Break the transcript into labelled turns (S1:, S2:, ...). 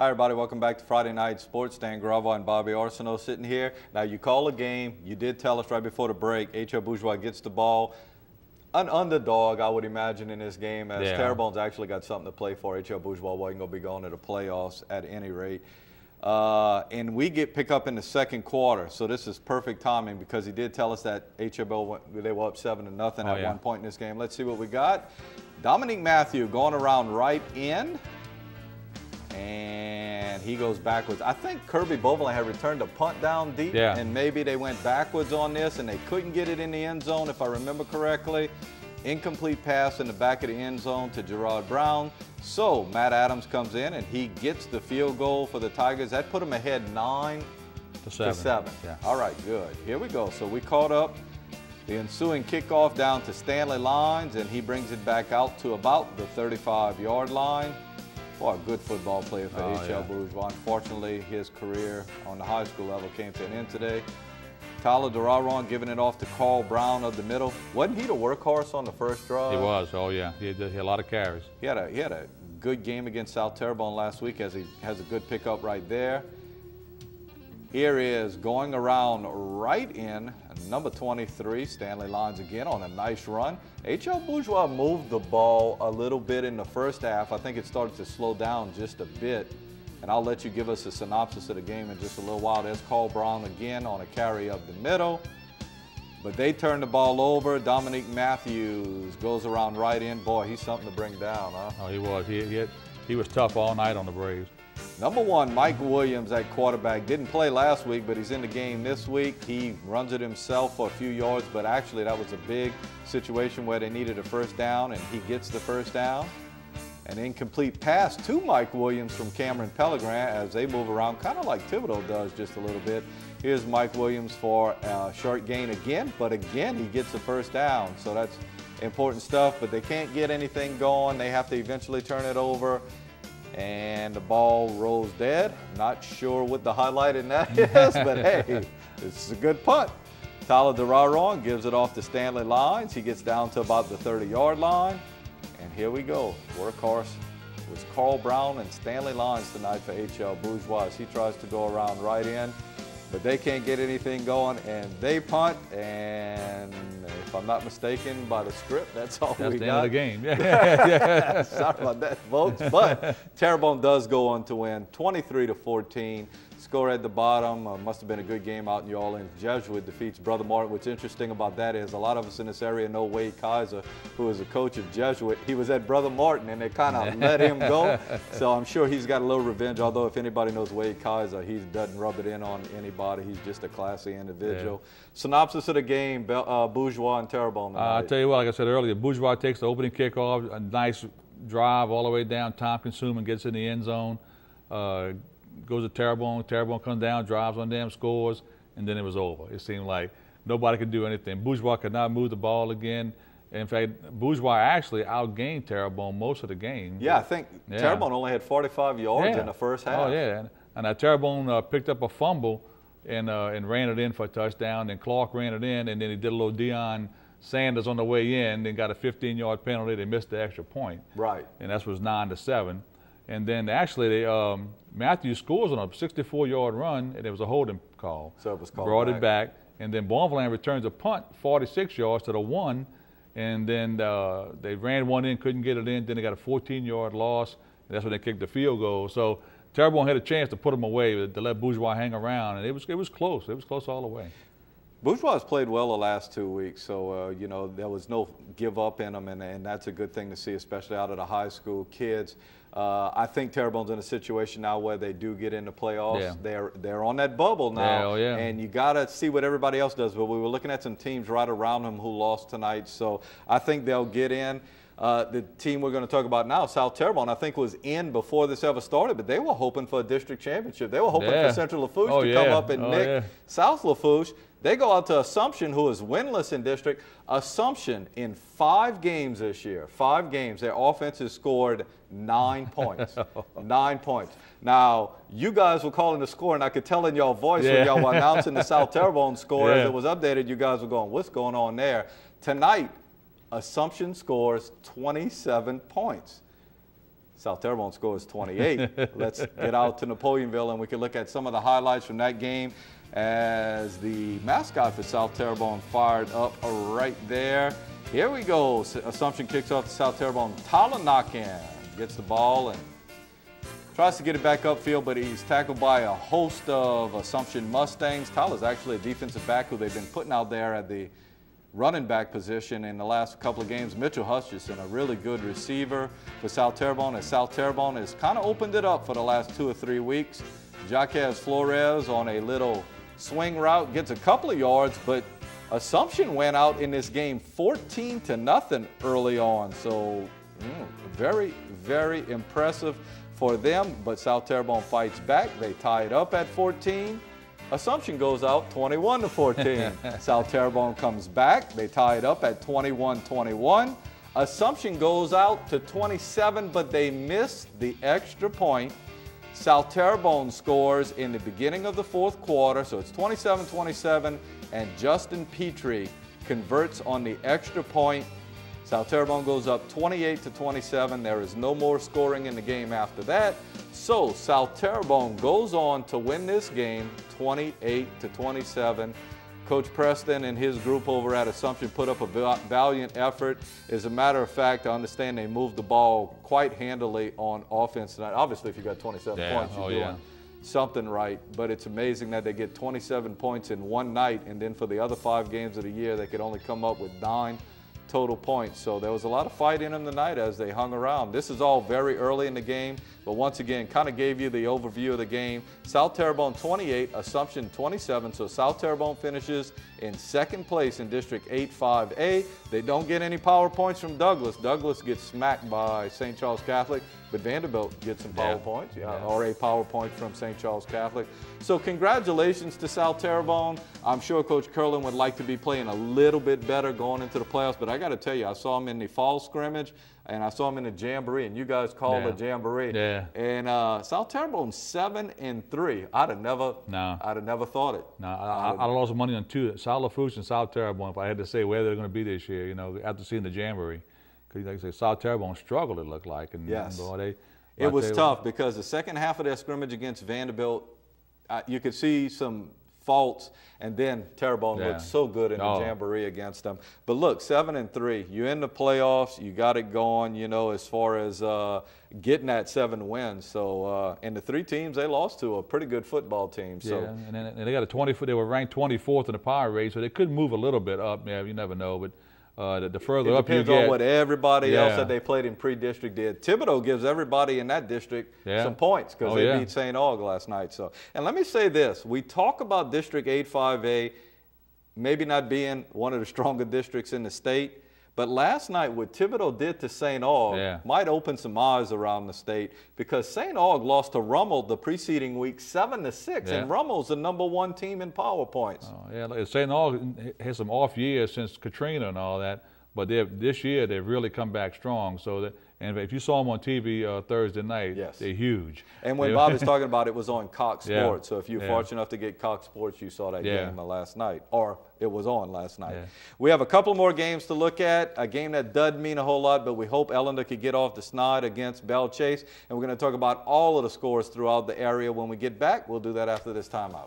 S1: Hi, everybody. Welcome back to Friday Night Sports. Dan Gravo and Bobby Arsenault sitting here. Now, you call a game. You did tell us right before the break, H.L. Bourgeois gets the ball. An underdog, I would imagine, in this game, as Terrebonne's actually got something to play for. H.L. Bourgeois wasn't going to be going to the playoffs at any rate. And we pick up in the second quarter, so this is perfect timing because he did tell us that H.L. they were up 7-0 at one point in this game. Let's see what we got. Dominique Matthew going around right in. And he goes backwards. I think Kirby Bovelin had returned a punt down deep, and maybe they went backwards on this, and they couldn't get it in the end zone, if I remember correctly. Incomplete pass in the back of the end zone to Gerard Brown. So Matt Adams comes in, and he gets the field goal for the Tigers. That put them ahead 9-7.
S2: Yeah.
S1: All right, good. Here we go. So we caught up. The ensuing kickoff down to Stanley Lines, and he brings it back out to about the 35-yard line. Boy, a good football player for H.L. Bourgeois. Unfortunately, his career on the high school level came to an end today. Tyler Duraron giving it off to Carl Brown of the middle. Wasn't he the workhorse on the first drive?
S2: He was, He had a lot of carries.
S1: He had a good game against South Terrebonne last week as he has a good pickup right there. Here is going around right in, number 23, Stanley Lines again on a nice run. H.L. Bourgeois moved the ball a little bit in the first half. I think it started to slow down just a bit. And I'll let you give us a synopsis of the game in just a little while. There's Carl Brown again on a carry up the middle. But they turn the ball over. Dominique Matthews goes around right in. Boy, he's something to bring down, huh?
S2: Oh, he was. He was tough all night on the Braves.
S1: Number 1, Mike Williams at quarterback. Didn't play last week, but he's in the game this week. He runs it himself for a few yards, but actually that was a big situation where they needed a first down, and he gets the first down. An incomplete pass to Mike Williams from Cameron Pellegrin as they move around, kind of like Thibodeau does just a little bit. Here's Mike Williams for a short gain again, but again he gets the first down. So that's important stuff, but they can't get anything going. They have to eventually turn it over. And the ball rolls dead. Not sure what the highlight in that is, but hey, this is a good punt. Tyler Duraron gives it off to Stanley Lines. He gets down to about the 30-yard line. And here we go. Workhorse was Carl Brown and Stanley Lines tonight for H.L. Bourgeois. He tries to go around right in, but they can't get anything going, and they punt. And if I'm not mistaken by the script, that's all we got.
S2: That's the end of the game. Yeah.
S1: Sorry about that, folks. But Terrebonne does go on to win 23-14. Score at the bottom. Must have been a good game out in New Orleans. Jesuit defeats Brother Martin. What's interesting about that is a lot of us in this area know Wade Kaiser, who is a coach of Jesuit. He was at Brother Martin, and they kind of let him go. So I'm sure he's got a little revenge, although if anybody knows Wade Kaiser, he doesn't rub it in on anybody. He's just a classy individual. Yeah. Synopsis of the game, Bourgeois and Terrebonne tonight.
S2: I'll tell you what, like I said earlier, Bourgeois takes the opening kickoff, a nice drive all the way down, time-consuming, gets in the end zone. Goes to Terrebonne. Terrebonne comes down, drives on them, scores, and then it was over. It seemed like nobody could do anything. Bourgeois could not move the ball again. In fact, Bourgeois actually outgained Terrebonne most of the game.
S1: Yeah, I think Terrebonne only had 45 yards in the first half.
S2: Oh, yeah. And Terrebonne picked up a fumble and ran it in for a touchdown. Then Clark ran it in, and then he did a little Deion Sanders on the way in, then got a 15-yard penalty. They missed the extra point.
S1: Right.
S2: And that was 9-7. And then actually, Matthews scores on a 64-yard run, and it was a holding call.
S1: So it was called
S2: Brought
S1: back.
S2: it back. And then Bonvillain returns a punt, 46 yards to the 1. And then they ran one in, couldn't get it in. Then they got a 14-yard loss, and that's when they kicked the field goal. So Terrebonne had a chance to put them away, to let Bourgeois hang around, and it was close. It was close all the way.
S1: Bourgeois has played well the last 2 weeks, so, there was no give up in them, and that's a good thing to see, especially out of the high school kids. I think Terrebonne's in a situation now where they do get into playoffs. Yeah. They're on that bubble now, and you got to see what everybody else does. But we were looking at some teams right around them who lost tonight, so I think they'll get in. The team we're going to talk about now, South Terrebonne, I think was in before this ever started, but they were hoping for a district championship. They were hoping for Central Lafourche to come up and nick South Lafourche. They go out to Assumption, who is winless in district. Assumption, in 5 games this year, 5 games, their offense has scored 9 points. 9 points. Now, you guys were calling the score, and I could tell in your voice when y'all were announcing the South Terrebonne score as it was updated, you guys were going, what's going on there? Tonight, Assumption scores 27 points. South Terrebonne scores 28. Let's get out to Napoleonville and we can look at some of the highlights from that game as the mascot for South Terrebonne fired up right there. Here we go. Assumption kicks off to South Terrebonne. Tyler Knockin gets the ball and tries to get it back upfield, but he's tackled by a host of Assumption Mustangs. Tyler's actually a defensive back who they've been putting out there at the running back position in the last couple of games. Mitchell Hutchison, a really good receiver for South Terrebonne, as South Terrebonne has kind of opened it up for the last 2 or 3 weeks. Jaquez Flores on a little swing route gets a couple of yards, but Assumption went out in this game 14-0 early on. So very, very impressive for them, but South Terrebonne fights back. They tie it up at 14. Assumption goes out 21-14. South Terrebonne comes back. They tie it up at 21-21. Assumption goes out to 27, but they miss the extra point. South Terrebonne scores in the beginning of the fourth quarter, so it's 27-27, and Justin Petrie converts on the extra point. South Terrebonne goes up 28-27. There is no more scoring in the game after that. So South Terrebonne goes on to win this game 28-27. Coach Preston and his group over at Assumption put up a valiant effort. As a matter of fact, I understand they moved the ball quite handily on offense tonight. Obviously, if you got 27 points, you're doing something right. But it's amazing that they get 27 points in one night, and then for the other 5 games of the year, they could only come up with 9 total points. So there was a lot of fight in them tonight as they hung around. This is all very early in the game, but once again, kind of gave you the overview of the game. South Terrebonne 28, Assumption 27. So South Terrebonne finishes in second place in District 8-5A. They don't get any power points from Douglas. Douglas gets smacked by St. Charles Catholic, but Vanderbilt gets some power points, or a power point from St. Charles Catholic. So congratulations to South Terrebonne. I'm sure Coach Curlin would like to be playing a little bit better going into the playoffs, but I got to tell you, I saw him in the fall scrimmage, and I saw him in the jamboree, and you guys call it a jamboree.
S2: Yeah.
S1: And South Terrebonne 7-3. I'd have never thought it.
S2: No, I lost money on 2, South Lafourche and South Terrebonne, if I had to say where they're going to be this year, after seeing the jamboree. Because like I say, South Terrebonne struggled, it looked like. And
S1: yes.
S2: It
S1: was tough because the second half of their scrimmage against Vanderbilt, you could see some faults, and then Terrebonne looked so good in the jamboree against them. But look, 7-3, you're in the playoffs, you got it going, as far as getting that 7 wins. So, and the 3 teams they lost to a pretty good football team. So.
S2: Yeah, and then they got they were ranked 24th in the power race, so they could move a little bit up. Yeah, you never know, but. The further up you get. It depends
S1: on what everybody else that they played in pre-district did. Thibodaux gives everybody in that district some points because they beat St. Aug last night. So, and let me say this. We talk about District 8-5A maybe not being one of the stronger districts in the state, but last night what Thibodaux did to St. Aug might open some eyes around the state because St. Aug lost to Rummel the preceding week 7-6, and Rummel's the #1 team in power points.
S2: St. Aug had some off years since Katrina and all that, but this year they've really come back strong. So and if you saw them on TV Thursday night, they're huge.
S1: And when Bob was talking about it, was on Cox Sports. So if you're fortunate enough to get Cox Sports, you saw that game last night, or it was on last night. We have a couple more games to look at, a game that doesn't mean a whole lot, but we hope Ellender could get off the snide against Belle Chase. And we're going to talk about all of the scores throughout the area when we get back. We'll do that after this timeout.